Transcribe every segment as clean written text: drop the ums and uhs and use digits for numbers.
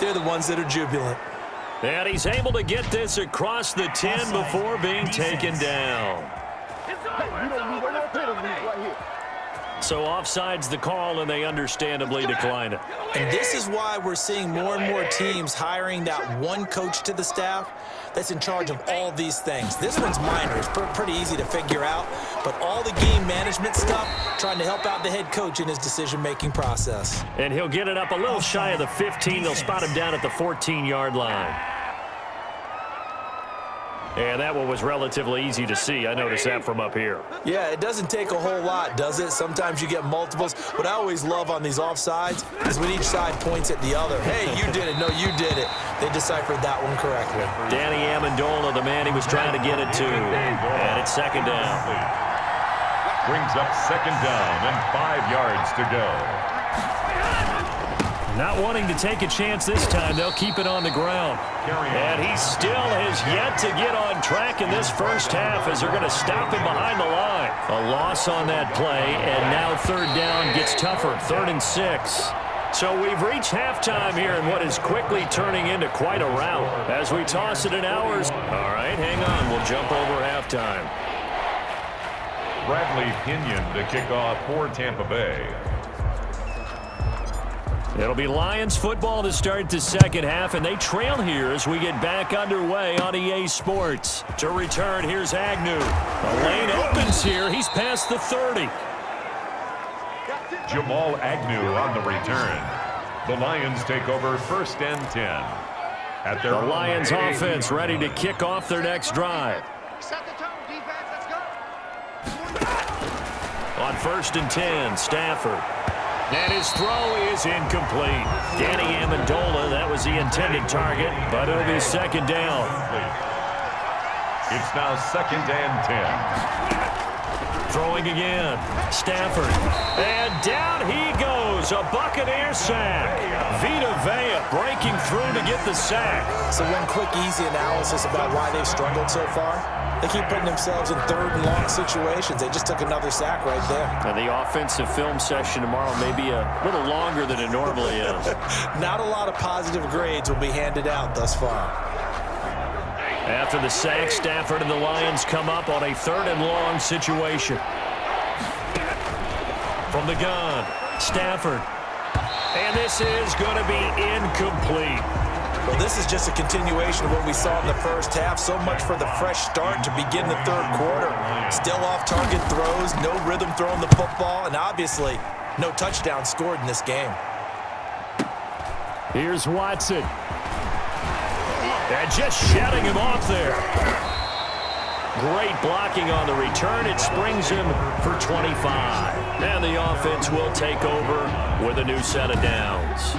they're the ones that are jubilant. And he's able to get this across the 10 before being taken down. So offside's the call, and they understandably decline it. And this is why we're seeing more and more teams hiring that one coach to the staff that's in charge of all these things. This one's minor. It's pretty easy to figure out. But all the game management stuff, trying to help out the head coach in his decision-making process. And he'll get it up a little shy of the 15. They'll spot him down at the 14-yard line. And that one was relatively easy to see. I noticed that from up here. Yeah, it doesn't take a whole lot, does it? Sometimes you get multiples. What I always love on these offsides is when each side points at the other. Hey, you did it. No, you did it. They deciphered that one correctly. Danny Amendola, the man he was trying to get it to. And it's second down. Brings up second down and 5 yards to go. Not wanting to take a chance this time. They'll keep it on the ground. And he still has yet to get on track in this first half as they're going to stop him behind the line. A loss on that play, and now third down gets tougher. 3rd and 6. So we've reached halftime here in what is quickly turning into quite a rout as we toss it in hours. All right, hang on. We'll jump over halftime. Bradley Pinion to kick off for Tampa Bay. It'll be Lions football to start the second half, and they trail here as we get back underway on EA Sports. To return, here's Agnew. The lane opens here. He's past the 30. Jamal Agnew on the return. The Lions take over 1st and 10. At their the Lions offense ready to kick off their next drive. Set the tone, defense. Let's go. On 1st and 10, Stafford. And his throw is incomplete. Danny Amendola, that was the intended target, but it'll be second down. It's now 2nd and 10. Throwing again. Stafford. And down he goes. A Buccaneer sack. Vita Vea breaking through to get the sack. So one quick, easy analysis about why they've struggled so far. They keep putting themselves in 3rd and long situations. They just took another sack right there. And the offensive film session tomorrow may be a little longer than it normally is. Not a lot of positive grades will be handed out thus far. After the sack, Stafford and the Lions come up on a 3rd and long situation. From the gun, Stafford. And this is going to be incomplete. Well, this is just a continuation of what we saw in the first half. So much for the fresh start to begin the 3rd quarter. Still off-target throws, no rhythm throwing the football, and obviously no touchdown scored in this game. Here's Watson. And just shutting him off there. Great blocking on the return. It springs him for 25. And the offense will take over with a new set of downs.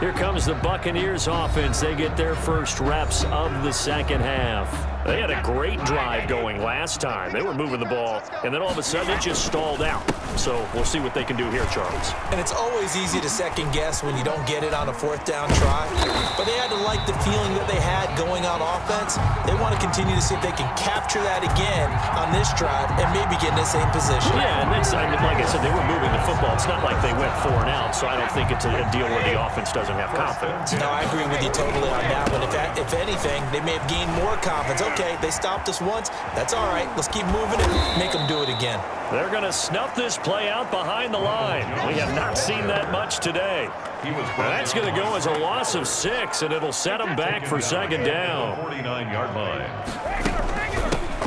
Here comes the Buccaneers offense. They get their first reps of the second half. They had a great drive going last time. They were moving the ball, and then all of a sudden it just stalled out. So we'll see what they can do here, Charles. And it's always easy to second guess when you don't get it on a 4th down try. But they had to like the feeling that they had going on offense. They want to continue to see if they can capture that again on this drive and maybe get in the same position. Yeah, and that's, like I said, they were moving the football. It's not like they went 4 and out, so I don't think it's a deal where the offense doesn't have confidence. No, I agree with you totally on that one. If anything, they may have gained more confidence. Okay, they stopped us once. That's all right. Let's keep moving and make them do it again. They're going to snuff this play out behind the line. We have not seen that much today. That's going to go as a loss of 6, and it'll set them back for second down. 49-yard line.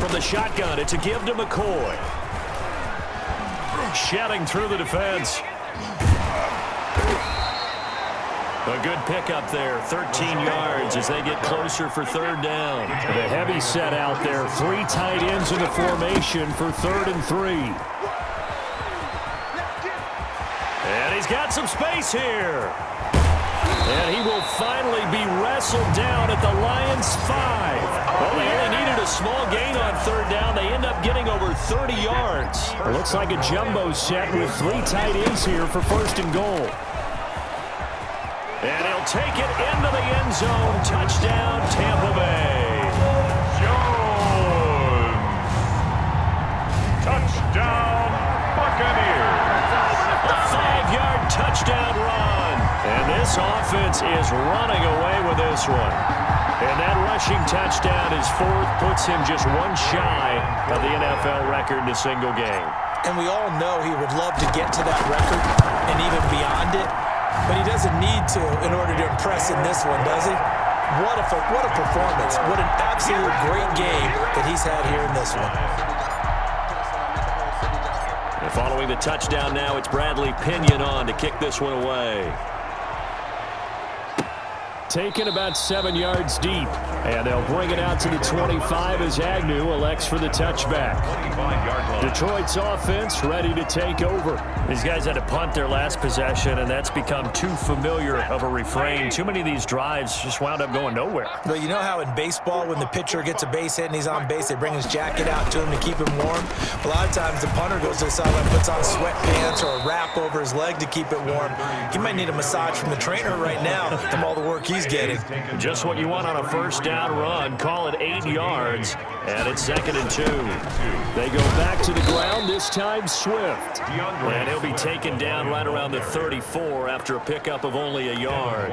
From the shotgun, it's a give to McCoy. Shedding through the defense. A good pickup there, 13 yards as they get closer for 3rd down. The heavy set out there, 3 tight ends in the formation for 3rd and 3. And he's got some space here. And he will finally be wrestled down at the Lions' 5. Well, they only needed a small gain on 3rd down. They end up getting over 30 yards. It looks like a jumbo set with 3 tight ends here for 1st and goal. And he'll take it into the end zone. Touchdown, Tampa Bay. Jones. touchdown run. And this offense is running away with this one. And that rushing touchdown, his fourth, puts him just one shy of the NFL record in a single game. And we all know he would love to get to that record and even beyond it, but he doesn't need to in order to impress in this one, does he? What a performance. What an absolute great game that he's had here in this one. And following the touchdown now, it's Bradley Pinion on to kick this one away. Taken about 7 yards deep. And they'll bring it out to the 25 as Agnew elects for the touchback. Detroit's offense ready to take over. These guys had to punt their last possession, and that's become too familiar of a refrain. Too many of these drives just wound up going nowhere. Well, you know how in baseball when the pitcher gets a base hit and he's on base, they bring his jacket out to him to keep him warm? A lot of times the punter goes to the sideline, puts on sweatpants or a wrap over his leg to keep it warm. He might need a massage from the trainer right now from all the work he's getting. Just what you want on a first down run. Call it 8 yards, and it's 2nd and 2. They go back to the ground, this time Swift. And he'll be taken down right around the 34 after a pickup of only a yard.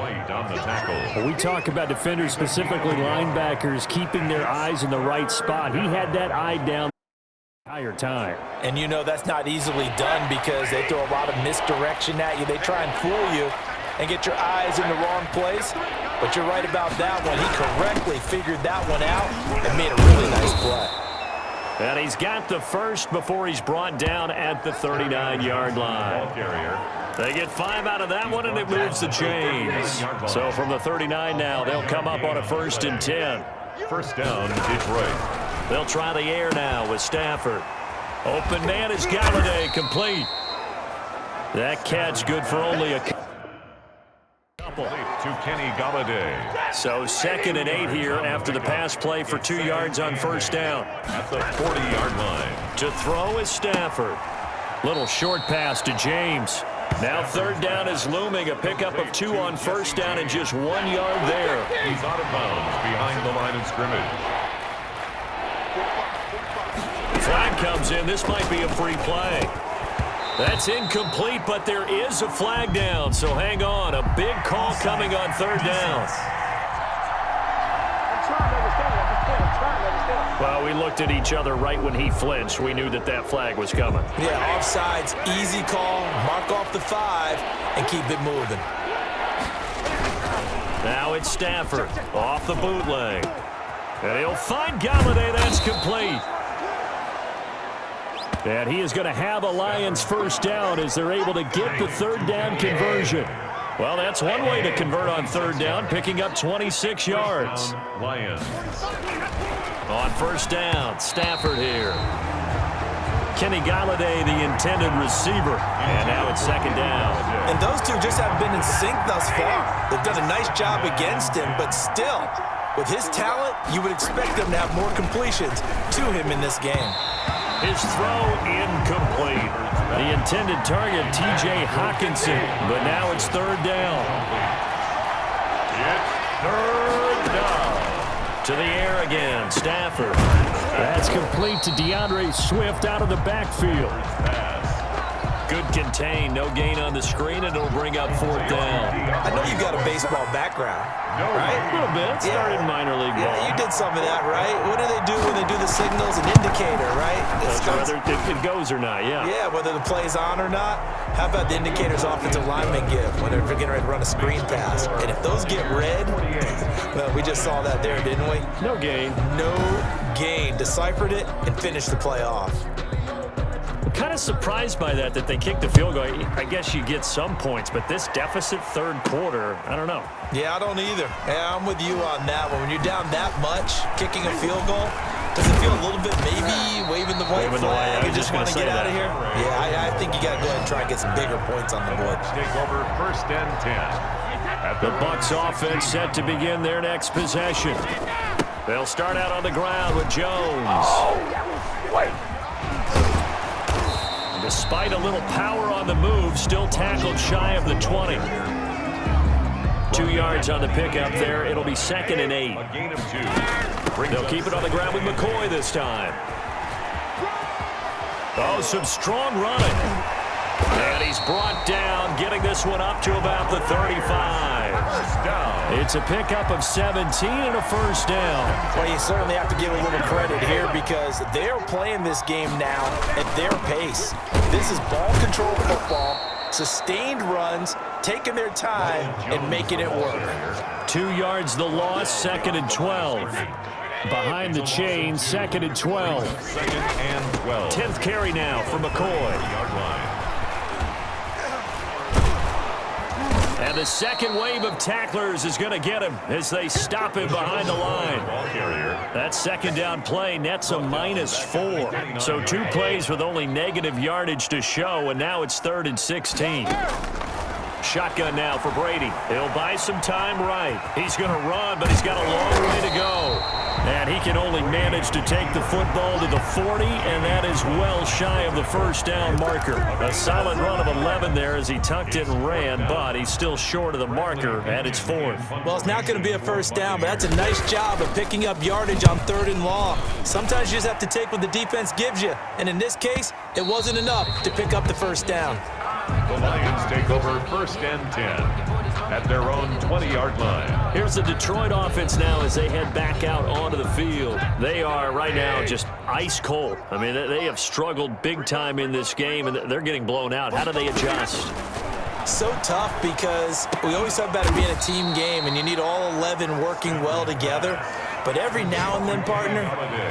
We talk about defenders, specifically linebackers, keeping their eyes in the right spot. He had that eye down the entire time. And you know that's not easily done because they throw a lot of misdirection at you. They try and fool you and get your eyes in the wrong place. But you're right about that one. He correctly figured that one out and made a really nice play. And he's got the first before he's brought down at the 39-yard line. They get 5 out of that one, and it moves the chains. So from the 39 now, they'll come up on a 1st and 10. First down, Detroit. They'll try the air now with Stafford. Open man is Galladay, complete. That catch good for only a couple. To Kenny Galladay. So 2nd and 8 here after the pass play for 2 yards on first down. At the 40-yard line. To throw is Stafford. Little short pass to James. Now 3rd down is looming. A pickup of 2 on first down and just 1 yard there. He's out of bounds behind the line of scrimmage. Flag comes in. This might be a free play. That's incomplete, but there is a flag down, so hang on. A big call coming on 3rd down. Well, we looked at each other right when he flinched. We knew that that flag was coming. Yeah, offsides, easy call, mark off the 5, and keep it moving. Now it's Stafford off the bootleg. And he'll find Galladay. That's complete. And he is going to have a Lions first down as they're able to get the 3rd down conversion. Well, that's one way to convert on 3rd down, picking up 26 yards. Lions. On first down, Stafford here. Kenny Galladay, the intended receiver. And now it's 2nd down. And those two just haven't been in sync thus far. They've done a nice job against him, but still, with his talent, you would expect them to have more completions to him in this game. His throw incomplete. The intended target, T.J. Hawkinson, but now it's 3rd down. It's 3rd down. To the air again, Stafford. That's complete to DeAndre Swift out of the backfield. Good contain, no gain on the screen, and it'll bring up 4th down. I know you've got a baseball background, right? A little bit. Started minor league ball. Yeah, you did some of that, right? What do they do when they do the signals? An indicator, right? Whether it goes or not, yeah. Yeah, whether the play's on or not. How about the indicators offensive linemen give when they're getting ready to run a screen pass? And if those get red, well, we just saw that there, didn't we? No gain. No gain. Deciphered it and finished the play off. Kind of surprised by that they kicked the field goal. I guess you get some points, but this deficit 3rd quarter, I don't know. Yeah, I don't either. Yeah, I'm with you on that one. When you're down that much, kicking a field goal, does it feel a little bit maybe waving the white flag and just want to get out of here? Yeah, I think you got to go ahead and try and get some bigger points on the board. Take over 1st and 10. The Bucs offense set to begin their next possession. They'll start out on the ground with Jones. Despite a little power on the move, still tackled shy of the 20. 2 yards on the pickup there. It'll be 2nd and 8. A gain of 2. They'll keep it on the ground with McCoy this time. Oh, some strong running. And he's brought down, getting this one up to about the 35. First down. It's a pickup of 17 and a first down. Well, you certainly have to give a little credit here because they're playing this game now at their pace. This is ball control football, sustained runs, taking their time and making it work. 2 yards the loss, 2nd and 12. Behind the chain, 2nd and 12. 2nd and 12. 10th carry now for McCoy. Yard line. And the second wave of tacklers is going to get him as they stop him behind the line. Ball carrier. That second down play nets a -4. So 2 plays with only negative yardage to show, and now it's 3rd and 16. Shotgun now for Brady. He'll buy some time right. He's going to run, but he's got a long way to go. And he can only manage to take the football to the 40, and that is well shy of the first down marker. A solid run of 11 there as he tucked it and ran, but he's still short of the marker, and it's 4th. Well, it's not going to be a first down, but that's a nice job of picking up yardage on 3rd and long. Sometimes you just have to take what the defense gives you, and in this case, it wasn't enough to pick up the first down. The Lions take over 1st and 10 at their own 20-yard line. Here's the Detroit offense now as they head back out onto the field. They are right now just ice cold. I mean, they have struggled big time in this game, and they're getting blown out. How do they adjust? So tough because we always talk about it being a team game, and you need all 11 working well together. But every now and then, partner,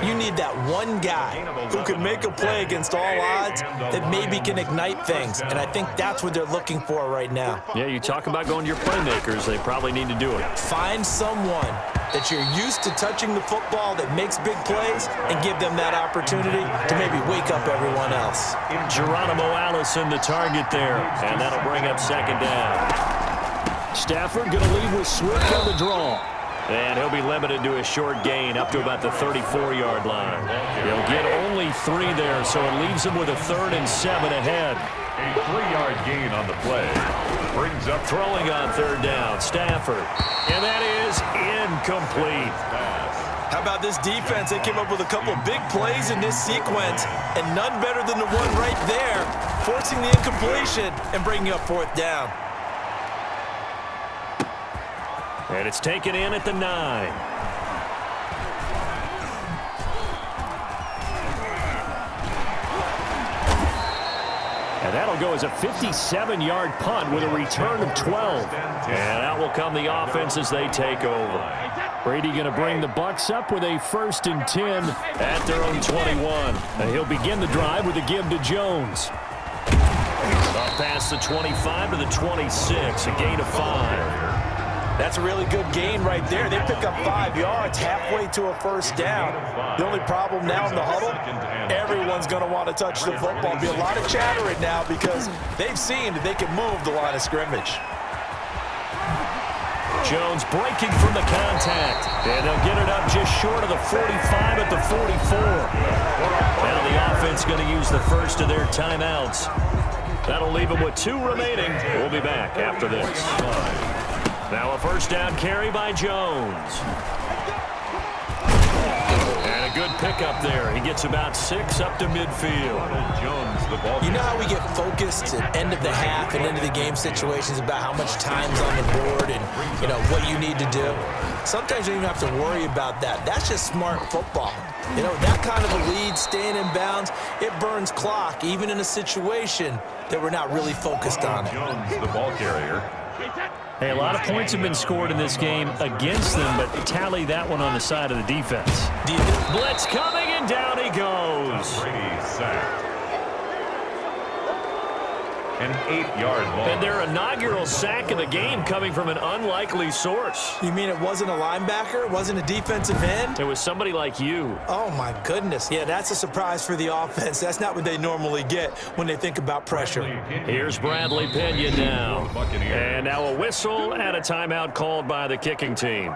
you need that one guy who can make a play against all odds that maybe can ignite things. And I think that's what they're looking for right now. Yeah, you talk about going to your playmakers. They probably need to do it. Find someone that you're used to touching the football that makes big plays and give them that opportunity to maybe wake up everyone else. Geronimo Allison, the target there. And that'll bring up 2nd down. Stafford going to lead with Swift on the draw. And he'll be limited to a short gain up to about the 34-yard line. He'll get only 3 there, so it leaves him with a 3rd and 7 ahead. A 3-yard gain on the play. Brings up Throwing on 3rd down, Stafford. And that is incomplete. How about this defense? They came up with a couple big plays in this sequence, and none better than the one right there, forcing the incompletion and bringing up 4th down. And it's taken in at the 9. And that'll go as a 57-yard punt with a return of 12. And out will come the offense as they take over. Brady going to bring the Bucs up with a 1st and 10 at their own 21. And he'll begin the drive with a give to Jones. Up past the 25 to the 26, a gain of 5. That's a really good gain right there. They pick up 5 yards halfway to a first down. The only problem now in the huddle, everyone's going to want to touch the football. There'll be a lot of chattering now because they've seen that they can move the line of scrimmage. Jones breaking from the contact. And they'll get it up just short of the 45 at the 44. Now the offense going to use the first of their timeouts. That'll leave them with 2 remaining. We'll be back after this. Now a first down carry by Jones. And a good pickup there. He gets about 6 up to midfield. Jones, the ball. You know how we get focused at end of the half and end of the game situations about how much time's on the board and, you know, what you need to do? Sometimes you don't even have to worry about that. That's just smart football. You know, that kind of a lead, staying in bounds, it burns clock, even in a situation that we're not really focused on it. Jones, the ball carrier. Hey, a lot of points have been scored in this game against them, but tally that one on the side of the defense. Blitz coming, and down he goes. Brady sacked. An 8-yard ball. And their inaugural sack of the game coming from an unlikely source. You mean it wasn't a linebacker? It wasn't a defensive end? It was somebody like you. Oh, my goodness. Yeah, that's a surprise for the offense. That's not what they normally get when they think about pressure. Here's Bradley Pena now. And now a whistle and a timeout called by the kicking team.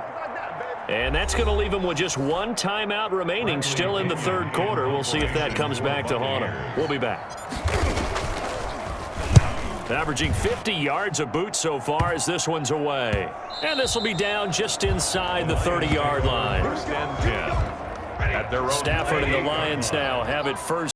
And that's going to leave him with just 1 timeout remaining still in the 3rd quarter. We'll see if that comes back to haunt him. We'll be back. Averaging 50 yards a boot so far as this one's away. And this will be down just inside the 30-yard line. 1st and 10. At their own Stafford and the Lions now have it first.